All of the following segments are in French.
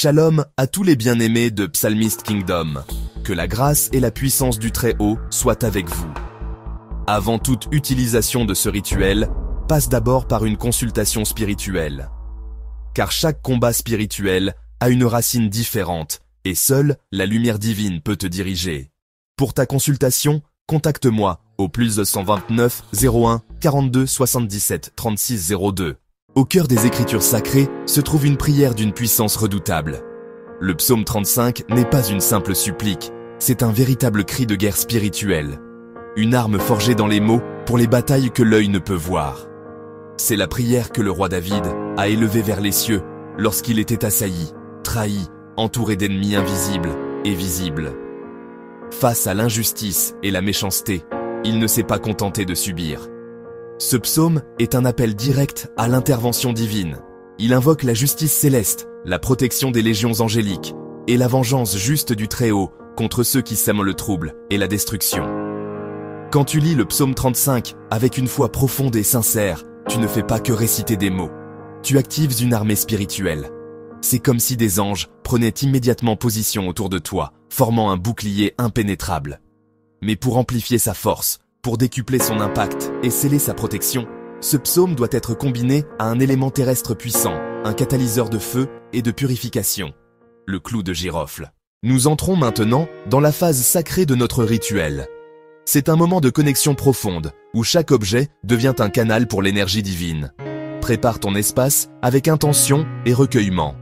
Shalom à tous les bien-aimés de Psalmist Kingdom. Que la grâce et la puissance du Très-Haut soient avec vous. Avant toute utilisation de ce rituel, passe d'abord par une consultation spirituelle. Car chaque combat spirituel a une racine différente et seule la lumière divine peut te diriger. Pour ta consultation, contacte-moi au +229 01 42 77 36 02. Au cœur des Écritures sacrées se trouve une prière d'une puissance redoutable. Le psaume 35 n'est pas une simple supplique, c'est un véritable cri de guerre spirituelle. Une arme forgée dans les mots pour les batailles que l'œil ne peut voir. C'est la prière que le roi David a élevée vers les cieux lorsqu'il était assailli, trahi, entouré d'ennemis invisibles et visibles. Face à l'injustice et la méchanceté, il ne s'est pas contenté de subir. Ce psaume est un appel direct à l'intervention divine. Il invoque la justice céleste, la protection des légions angéliques et la vengeance juste du Très-Haut contre ceux qui sèment le trouble et la destruction. Quand tu lis le psaume 35 avec une foi profonde et sincère, tu ne fais pas que réciter des mots. Tu actives une armée spirituelle. C'est comme si des anges prenaient immédiatement position autour de toi, formant un bouclier impénétrable. Mais pour amplifier sa force, pour décupler son impact et sceller sa protection, ce psaume doit être combiné à un élément terrestre puissant, un catalyseur de feu et de purification, le clou de girofle. Nous entrons maintenant dans la phase sacrée de notre rituel. C'est un moment de connexion profonde, où chaque objet devient un canal pour l'énergie divine. Prépare ton espace avec intention et recueillement.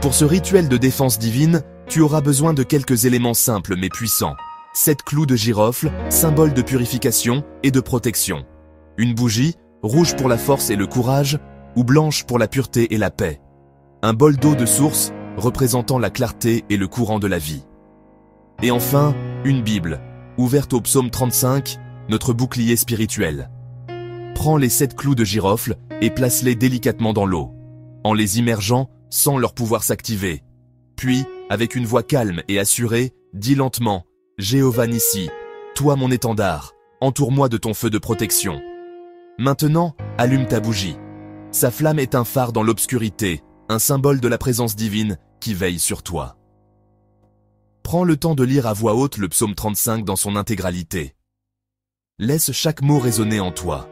Pour ce rituel de défense divine, tu auras besoin de quelques éléments simples mais puissants. 7 clous de girofle, symbole de purification et de protection. Une bougie, rouge pour la force et le courage, ou blanche pour la pureté et la paix. Un bol d'eau de source, représentant la clarté et le courant de la vie. Et enfin, une Bible, ouverte au psaume 35, notre bouclier spirituel. Prends les 7 clous de girofle et place-les délicatement dans l'eau. En les immergeant, sens leur pouvoir s'activer. Puis, avec une voix calme et assurée, dis lentement: Jéhovah Nissi, toi mon étendard, entoure-moi de ton feu de protection. Maintenant, allume ta bougie. Sa flamme est un phare dans l'obscurité, un symbole de la présence divine qui veille sur toi. Prends le temps de lire à voix haute le psaume 35 dans son intégralité. Laisse chaque mot résonner en toi.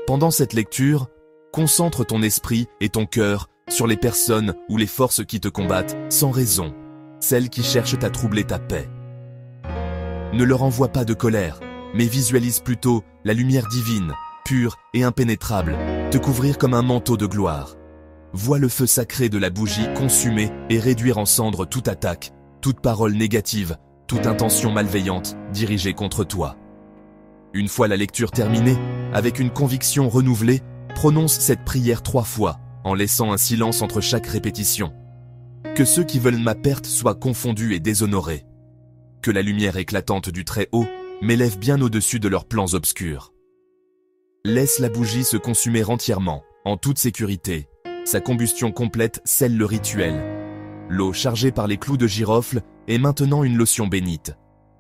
Pendant cette lecture, concentre ton esprit et ton cœur sur les personnes ou les forces qui te combattent sans raison, celles qui cherchent à troubler ta paix. Ne leur envoie pas de colère, mais visualise plutôt la lumière divine, pure et impénétrable, te couvrir comme un manteau de gloire. Vois le feu sacré de la bougie consumer et réduire en cendres toute attaque, toute parole négative, toute intention malveillante dirigée contre toi. Une fois la lecture terminée, avec une conviction renouvelée, prononce cette prière 3 fois, en laissant un silence entre chaque répétition. Que ceux qui veulent ma perte soient confondus et déshonorés. Que la lumière éclatante du Très-Haut m'élève bien au-dessus de leurs plans obscurs. Laisse la bougie se consumer entièrement, en toute sécurité. Sa combustion complète scelle le rituel. L'eau chargée par les clous de girofle est maintenant une lotion bénite.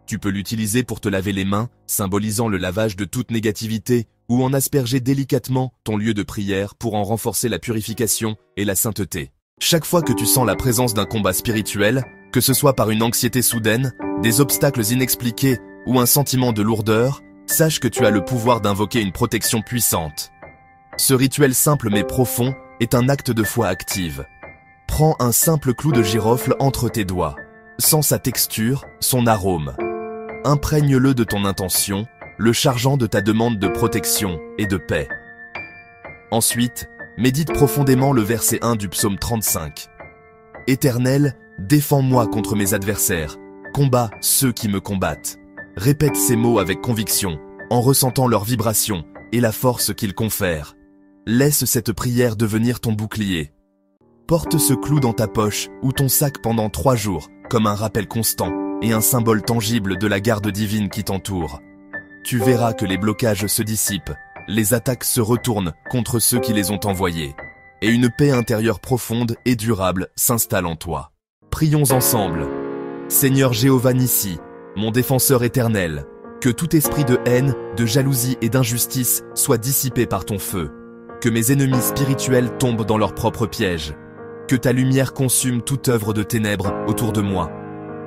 Tu peux l'utiliser pour te laver les mains, symbolisant le lavage de toute négativité, ou en asperger délicatement ton lieu de prière pour en renforcer la purification et la sainteté. Chaque fois que tu sens la présence d'un combat spirituel, que ce soit par une anxiété soudaine, des obstacles inexpliqués ou un sentiment de lourdeur, sache que tu as le pouvoir d'invoquer une protection puissante. Ce rituel simple mais profond est un acte de foi active. Prends un simple clou de girofle entre tes doigts. Sens sa texture, son arôme. Imprègne-le de ton intention, le chargeant de ta demande de protection et de paix. Ensuite, médite profondément le verset 1 du psaume 35. Éternel, défends-moi contre mes adversaires, combats ceux qui me combattent. Répète ces mots avec conviction, en ressentant leur vibration et la force qu'ils confèrent. Laisse cette prière devenir ton bouclier. Porte ce clou dans ta poche ou ton sac pendant 3 jours, comme un rappel constant et un symbole tangible de la garde divine qui t'entoure. Tu verras que les blocages se dissipent, les attaques se retournent contre ceux qui les ont envoyés, et une paix intérieure profonde et durable s'installe en toi. Prions ensemble. Seigneur Jéhovah Nissi, mon défenseur éternel, que tout esprit de haine, de jalousie et d'injustice soit dissipé par ton feu. Que mes ennemis spirituels tombent dans leur propre piège. Que ta lumière consume toute œuvre de ténèbres autour de moi.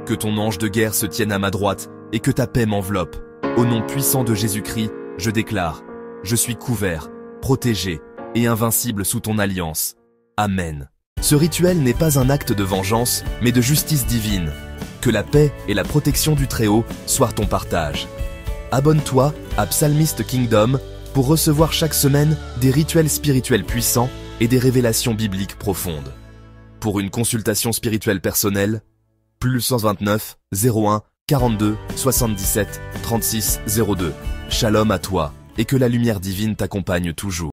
Que ton ange de guerre se tienne à ma droite et que ta paix m'enveloppe. Au nom puissant de Jésus-Christ, je déclare, je suis couvert, protégé et invincible sous ton alliance. Amen. Ce rituel n'est pas un acte de vengeance, mais de justice divine. Que la paix et la protection du Très-Haut soient ton partage. Abonne-toi à Psalmist Kingdom pour recevoir chaque semaine des rituels spirituels puissants et des révélations bibliques profondes. Pour une consultation spirituelle personnelle, plus 129 01 42 77 36 02. Shalom à toi et que la lumière divine t'accompagne toujours.